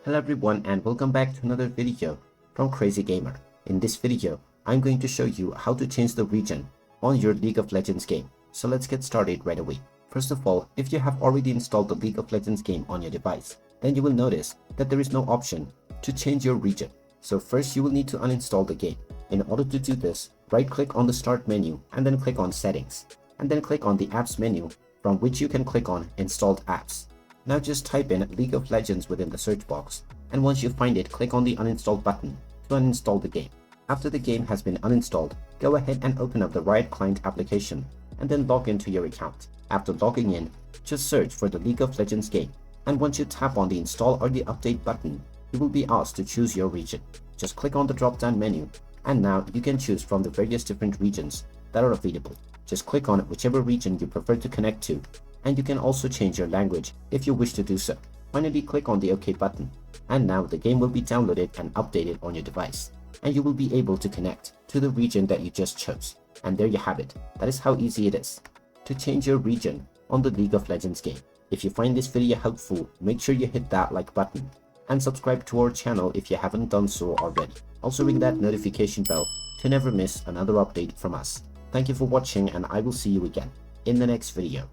Hello everyone and welcome back to another video from Crazy Gamer. In this video, I'm going to show you how to change the region on your League of Legends game. So let's get started right away. First of all, if you have already installed the League of Legends game on your device, then you will notice that there is no option to change your region. So first you will need to uninstall the game. In order to do this, right click on the start menu and then click on settings. And then click on the apps menu from which you can click on installed apps. Now just type in League of Legends within the search box, and once you find it, click on the uninstall button to uninstall the game. After the game has been uninstalled, go ahead and open up the Riot Client application and then log into your account. After logging in, just search for the League of Legends game, and once you tap on the install or the update button, you will be asked to choose your region. Just click on the drop down menu, and now you can choose from the various different regions that are available. Just click on whichever region you prefer to connect to, and you can also change your language if you wish to do so. Finally, click on the OK button, and now the game will be downloaded and updated on your device, and you will be able to connect to the region that you just chose. And there you have it. That is how easy it is to change your region on the League of Legends game. If you find this video helpful, make sure you hit that like button and subscribe to our channel if you haven't done so already. Also ring that notification bell to never miss another update from us. Thank you for watching, and I will see you again in the next video.